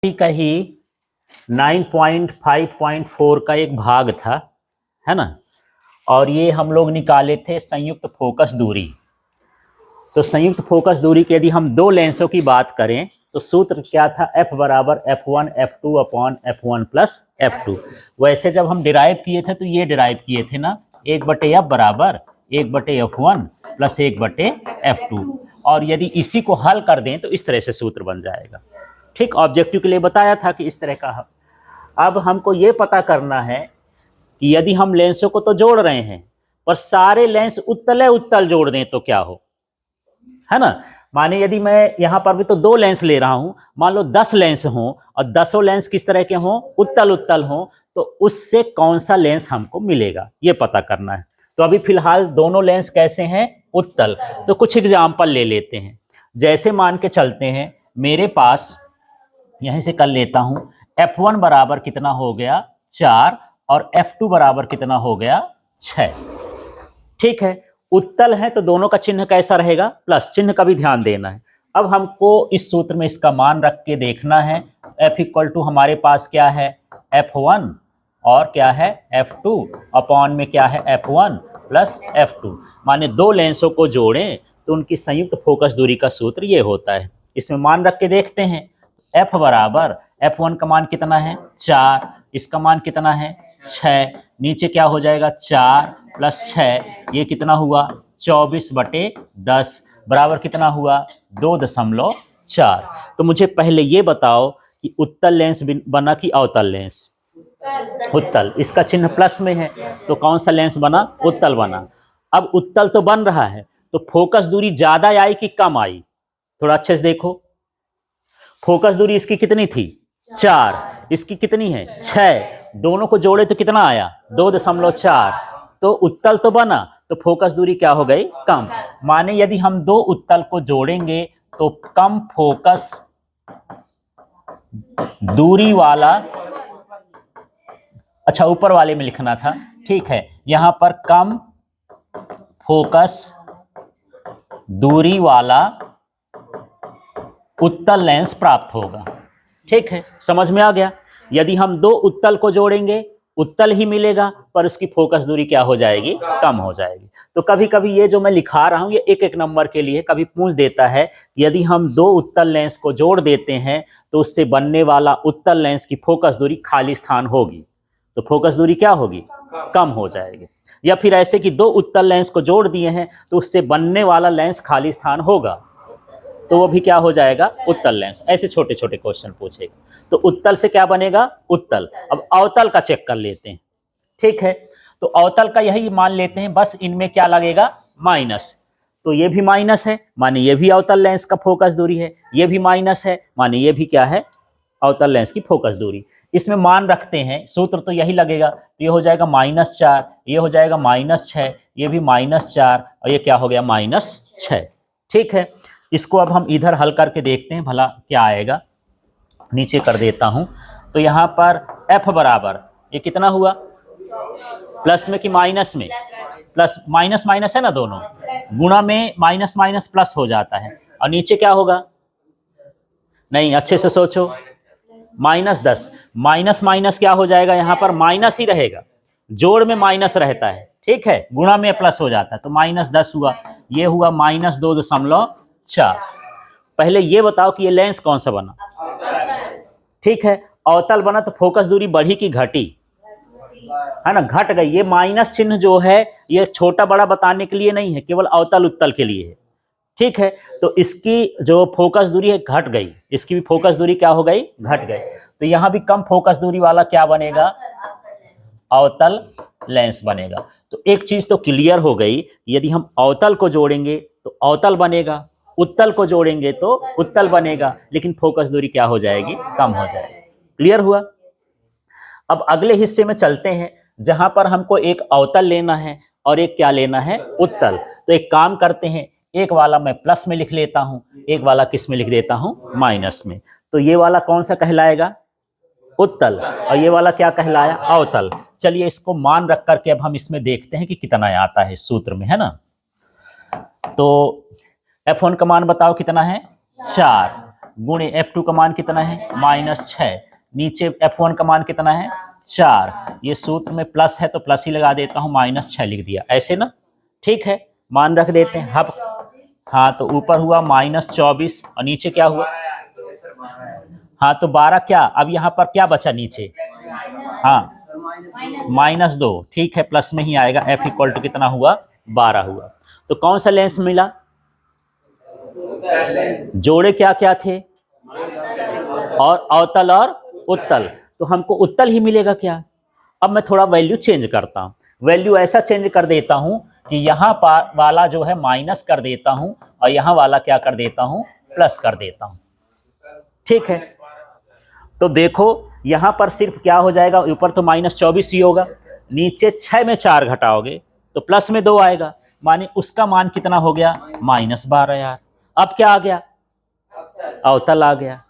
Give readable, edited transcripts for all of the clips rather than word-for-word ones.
का ही 9.5.4 का एक भाग था, है ना। और ये हम लोग निकाले थे संयुक्त फोकस दूरी। तो संयुक्त फोकस दूरी की यदि हम दो लेंसों की बात करें तो सूत्र क्या था, F बराबर F1 F2 upon F1 plus F2। वैसे जब हम डिराइव किए थे तो ये डिराइव किए थे ना, 1/F बराबर 1/F1 प्लस 1/F2। और यदि इसी को हल कर दें तो इस तरह से सूत्र बन जाएगा। ठीक, ऑब्जेक्टिव के लिए बताया था कि इस तरह का। अब हमको ये पता करना है कि यदि हम लेंसों को तो जोड़ रहे हैं पर सारे लेंस उत्तल उत्तल जोड़ दें तो क्या हो, है ना। माने यदि मैं यहां पर भी तो दो लेंस ले रहा हूं, मान लो 10 लेंस हों और 10 लेंस किस तरह के हों, उत्तल उत्तल हों, तो उससे कौन सा लेंस हमको मिलेगा ये पता करना है। तो अभी फिलहाल दोनों लेंस कैसे हैं, उत्तल। तो कुछ एग्जाम्पल ले लेते हैं। जैसे मान के चलते हैं मेरे पास, यहीं से कर लेता हूं, F1 बराबर कितना हो गया 4 और F2 बराबर कितना हो गया 6। ठीक है, उत्तल है तो दोनों का चिन्ह कैसा रहेगा, प्लस। चिन्ह का भी ध्यान देना है। अब हमको इस सूत्र में इसका मान रख के देखना है। F इक्वल टू हमारे पास क्या है, F1 और क्या है F2 अपॉन में क्या है F1 प्लस F2। माने दो लेंसों को जोड़ें तो उनकी संयुक्त फोकस दूरी का सूत्र ये होता है। इसमें मान रख के देखते हैं। F बराबर F1 का मान कितना है 4, इसका मान कितना है 6, नीचे क्या हो जाएगा 4 प्लस 6, ये कितना हुआ 24/10 बराबर कितना हुआ 2.4। तो मुझे पहले ये बताओ कि उत्तल लेंस बना कि अवतल लेंस, उत्तल। इसका चिन्ह प्लस में है तो कौन सा लेंस बना, उत्तल बना। अब उत्तल तो बन रहा है तो फोकस दूरी ज्यादा आई कि कम आई, थोड़ा अच्छे से देखो। फोकस दूरी इसकी कितनी थी 4, इसकी कितनी है 6, दोनों को जोड़े तो कितना आया 2.4। तो उत्तल तो बना तो फोकस दूरी क्या हो गई, कम। माने यदि हम दो उत्तल को जोड़ेंगे तो कम फोकस दूरी वाला, अच्छा ऊपर वाले में लिखना था, ठीक है, यहां पर कम फोकस दूरी वाला उत्तल लेंस प्राप्त होगा। ठीक है, समझ में आ गया। यदि हम दो उत्तल को जोड़ेंगे उत्तल ही मिलेगा पर उसकी फोकस दूरी क्या हो जाएगी, कम हो जाएगी। तो कभी कभी ये जो मैं लिखा रहा हूं ये एक एक नंबर के लिए कभी पूछ देता है, यदि हम दो उत्तल लेंस को जोड़ देते हैं तो उससे बनने वाला उत्तल लेंस की फोकस दूरी खाली स्थान होगी, तो फोकस दूरी क्या होगी, कम हो जाएगी। या फिर ऐसे कि दो उत्तल लेंस को जोड़ दिए हैं तो उससे बनने वाला लेंस खाली स्थान होगा, तो वो भी क्या हो जाएगा, उत्तल लेंस। ऐसे छोटे छोटे क्वेश्चन पूछेगा। तो उत्तल से क्या बनेगा, उत्तल। अब अवतल का चेक कर लेते हैं। ठीक है, तो अवतल का यही मान लेते हैं, बस इनमें क्या लगेगा, माइनस। तो ये भी माइनस है माने ये भी अवतल लेंस का फोकस दूरी है, ये भी माइनस है माने ये भी क्या है, अवतल लेंस की फोकस दूरी। इसमें मान रखते हैं, सूत्र तो यही लगेगा। तो ये हो जाएगा -4, ये हो जाएगा -6, ये भी -4 और ये क्या हो गया -6। ठीक है, इसको अब हम इधर हल करके देखते हैं भला क्या आएगा। नीचे कर देता हूं। तो यहां पर F बराबर ये कितना हुआ, प्लस में कि माइनस में, प्लस माइनस माइनस है ना, दोनों गुणा में माइनस माइनस प्लस हो जाता है। और नीचे क्या होगा, नहीं अच्छे से सोचो, -10, माइनस माइनस क्या हो जाएगा, यहां पर माइनस ही रहेगा, जोड़ में माइनस रहता है, ठीक है, गुणा में प्लस हो जाता है। तो -10 हुआ, ये हुआ -2.4। पहले ये बताओ कि ये लेंस कौन सा बना, ठीक है, अवतल बना तो फोकस दूरी बढ़ी कि घटी, है ना, घट गई। ये माइनस चिन्ह जो है ये छोटा बड़ा बताने के लिए नहीं है, केवल अवतल उत्तल के लिए है। ठीक है, तो इसकी जो फोकस दूरी है घट गई, इसकी भी फोकस दूरी क्या हो गई, घट गई। तो यहां भी कम फोकस दूरी वाला क्या बनेगा, अवतल लेंस बनेगा। तो एक चीज तो क्लियर हो गई, यदि हम अवतल को जोड़ेंगे तो अवतल बनेगा, उत्तल को जोड़ेंगे तो उत्तल बनेगा, लेकिन फोकस दूरी क्या हो जाएगी, कम हो जाएगी। क्लियर हुआ। अब अगले हिस्से में चलते हैं जहां पर हमको एक अवतल लेना है और एक क्या लेना है, उत्तल। तो एक काम करते हैं, एक वाला मैं प्लस में लिख लेता हूं, एक वाला किस में लिख देता हूं, माइनस में। तो ये वाला कौन सा कहलाएगा, उत्तल, और ये वाला क्या कहलाया, अवतल। चलिए इसको मान रख करके अब हम इसमें देखते हैं कि कितना आता है इस सूत्र में, है ना। तो F1 का मान बताओ कितना है 4, गुणे F2 का मान कितना है -6, नीचे F1 का मान कितना है 4। ये सूत्र में प्लस है तो प्लस ही लगा देता हूँ, -6 लिख दिया ऐसे ना, ठीक है, मान रख देते हैं। अब हाँ तो ऊपर हुआ -24 और नीचे क्या हुआ, हाँ तो 12 क्या, अब यहाँ पर क्या बचा नीचे, हाँ -2, ठीक है, प्लस में ही आएगा। F इक्वल टू कितना हुआ 12 हुआ। तो कौन सा लेंस मिला, जोड़े क्या क्या थे, और अवतल और उत्तल, तो हमको उत्तल ही मिलेगा क्या। अब मैं थोड़ा वैल्यू चेंज करता हूँ, वैल्यू ऐसा चेंज कर देता हूँ कि यहाँ पर वाला जो है माइनस कर देता हूँ और यहाँ वाला क्या कर देता हूँ प्लस कर देता हूँ, ठीक है। तो देखो यहाँ पर सिर्फ क्या हो जाएगा, ऊपर तो -24 ही होगा, नीचे 6 में 4 घटाओगे तो प्लस में 2 आएगा, माने उसका मान कितना हो गया -12 यार। अब क्या आ गया, अवतल आ गया,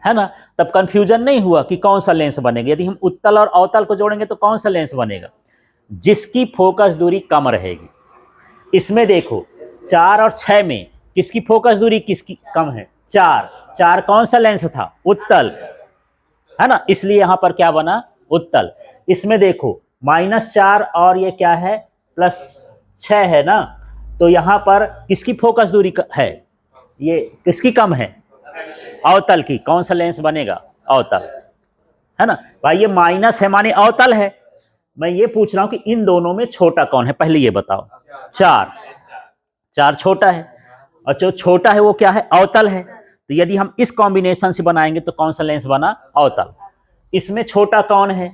है ना। तब कंफ्यूजन नहीं हुआ कि कौन सा लेंस बनेगा। यदि हम उत्तल और अवतल को जोड़ेंगे तो कौन सा लेंस बनेगा, जिसकी फोकस दूरी कम रहेगी। इसमें देखो 4 और 6 में किसकी फोकस दूरी किसकी कम है, 4 कौन सा लेंस था, उत्तल, है ना, इसलिए यहां पर क्या बना उत्तल। इसमें देखो -4 और ये क्या है +6 है ना, तो यहां पर किसकी फोकस दूरी है, ये किसकी कम है, अवतल की। कौन सा लेंस बनेगा, अवतल, है ना भाई। ये माइनस है माने अवतल है। मैं ये पूछ रहा हूं कि इन दोनों में छोटा कौन है, पहले ये बताओ। 4 छोटा है और जो छोटा है वो क्या है, अवतल है। तो यदि हम इस कॉम्बिनेशन से बनाएंगे तो कौन सा लेंस बना, अवतल। इसमें छोटा कौन है,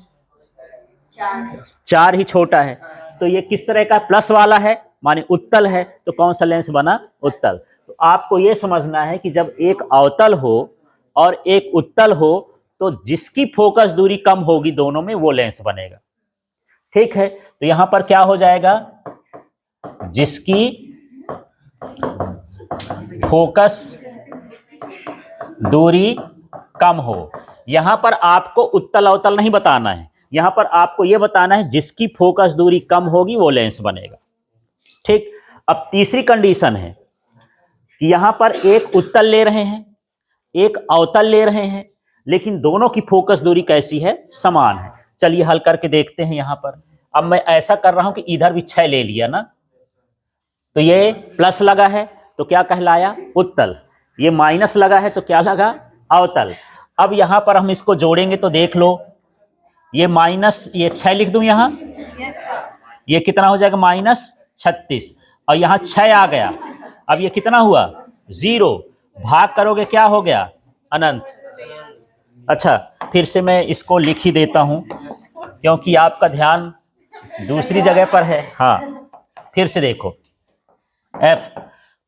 4 ही छोटा है। तो ये किस तरह का, प्लस वाला है माने उत्तल है, तो कौन सा लेंस बना, उत्तल। तो आपको ये समझना है कि जब एक अवतल हो और एक उत्तल हो तो जिसकी फोकस दूरी कम होगी दोनों में वो लेंस बनेगा, ठीक है। तो यहां पर क्या हो जाएगा, जिसकी फोकस दूरी कम हो। यहां पर आपको उत्तल अवतल नहीं बताना है, यहां पर आपको यह बताना है जिसकी फोकस दूरी कम होगी वो लेंस बनेगा, ठीक। अब तीसरी कंडीशन है कि यहां पर एक उत्तल ले रहे हैं एक अवतल ले रहे हैं, लेकिन दोनों की फोकस दूरी कैसी है, समान है। चलिए हल करके देखते हैं। यहां पर अब मैं ऐसा कर रहा हूं कि इधर भी 6 ले लिया ना, तो ये प्लस लगा है तो क्या कहलाया, उत्तल। ये माइनस लगा है तो क्या लगा, अवतल। अब यहां पर हम इसको जोड़ेंगे तो देख लो, ये माइनस, ये 6 लिख दूं यहां, ये कितना हो जाएगा -36 और यहां 6 आ गया। अब ये कितना हुआ 0, भाग करोगे क्या हो गया, अनंत। अच्छा फिर से मैं इसको लिख ही देता हूं क्योंकि आपका ध्यान दूसरी जगह पर है। हाँ फिर से देखो, F,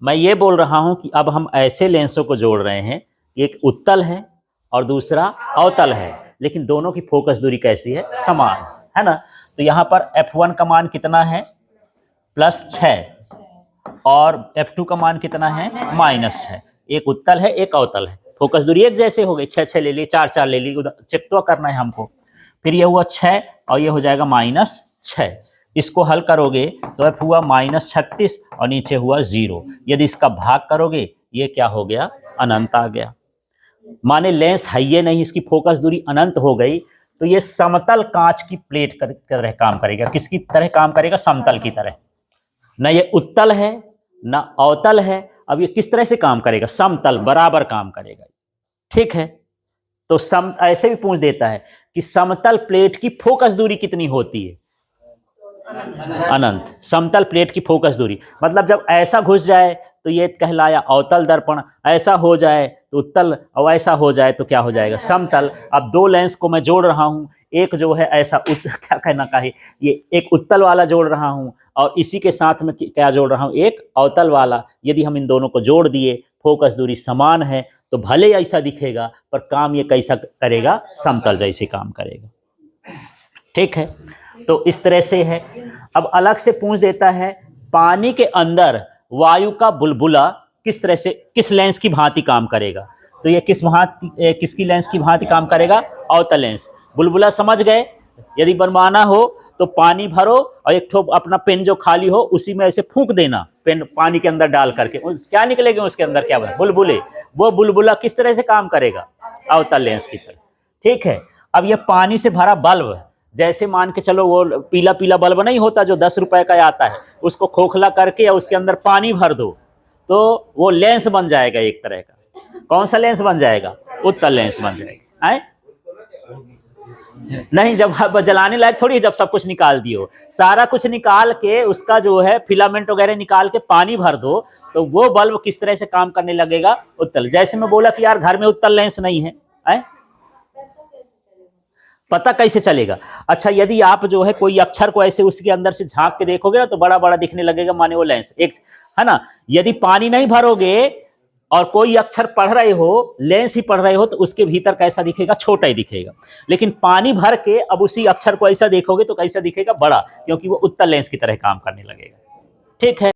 मैं ये बोल रहा हूं कि अब हम ऐसे लेंसों को जोड़ रहे हैं, एक उत्तल है और दूसरा अवतल है, लेकिन दोनों की फोकस दूरी कैसी है, समान, है ना। तो यहां पर F1 का मान कितना है +6 और F2 का मान कितना है -6। एक उत्तल है एक अवतल है, फोकस दूरी एक जैसे हो गई, 6 ले ली, 4 ले ली, चेक तो करना है हमको। फिर ये हुआ 6 और ये हो जाएगा -6। इसको हल करोगे तो F हुआ -36 और नीचे हुआ 0। यदि इसका भाग करोगे ये क्या हो गया, अनंत आ गया। माने लेंस है ये नहीं, इसकी फोकस दूरी अनंत हो गई। तो ये समतल कांच की प्लेट की तरह काम करेगा। किसकी तरह काम करेगा, समतल की तरह। न ये उत्तल है न अवतल है, अब ये किस तरह से काम करेगा, समतल बराबर काम करेगा, ठीक है। तो ऐसे भी पूछ देता है कि समतल प्लेट की फोकस दूरी कितनी होती है, अनंत। समतल प्लेट की फोकस दूरी मतलब जब ऐसा घुस जाए तो ये कहलाया अवतल दर्पण, ऐसा हो जाए तो उत्तल और ऐसा हो जाए तो क्या हो जाएगा, समतल। अब दो लेंस को मैं जोड़ रहा हूं, एक जो है ऐसा क्या कहना चाहिए, ये एक उत्तल वाला जोड़ रहा हूं और इसी के साथ में क्या जोड़ रहा हूं, एक अवतल वाला। यदि हम इन दोनों को जोड़ दिए, फोकस दूरी समान है, तो भले ऐसा दिखेगा पर काम ये कैसा करेगा, समतल जैसे काम करेगा, ठीक है। तो इस तरह से है। अब अलग से पूछ देता है, पानी के अंदर वायु का बुलबुला किस तरह से, किस लेंस की भांति काम करेगा। तो ये किसकी लेंस की भांति काम करेगा, अवतल लेंस। बुलबुला समझ गए, यदि बनवाना हो तो पानी भरो और एक ठो अपना पेन जो खाली हो उसी में ऐसे फूंक देना, पेन पानी के अंदर डाल करके, क्या निकलेगा उसके अंदर, क्या बना, बुलबुले। वो बुलबुला किस तरह से काम करेगा, अवतल लेंस की तरह। ठीक है, अब ये पानी से भरा बल्ब, जैसे मान के चलो वो पीला पीला बल्ब नहीं होता जो 10 रुपए का आता है, उसको खोखला करके या उसके अंदर पानी भर दो तो वो लेंस बन जाएगा एक तरह का। कौन सा लेंस बन जाएगा, उत्तल लेंस बन जाएगा। है नहीं, जब आप जलाने लायक थोड़ी, जब सब कुछ निकाल दियो, सारा कुछ निकाल के उसका जो है फिलामेंट वगैरह निकाल के पानी भर दो तो वो बल्ब किस तरह से काम करने लगेगा, उत्तल। जैसे मैं बोला कि यार घर में उत्तल लेंस नहीं है, पता कैसे चलेगा। अच्छा, यदि आप जो है कोई अक्षर को ऐसे उसके अंदर से झांक के देखोगे ना तो बड़ा बड़ा दिखने लगेगा, माने वो लेंस एक है ना। यदि पानी नहीं भरोगे और कोई अक्षर पढ़ रहे हो, लेंस ही पढ़ रहे हो, तो उसके भीतर कैसा दिखेगा, छोटा ही दिखेगा। लेकिन पानी भर के अब उसी अक्षर को ऐसा देखोगे तो कैसा दिखेगा, बड़ा, क्योंकि वो उत्तल लेंस की तरह काम करने लगेगा। ठीक है।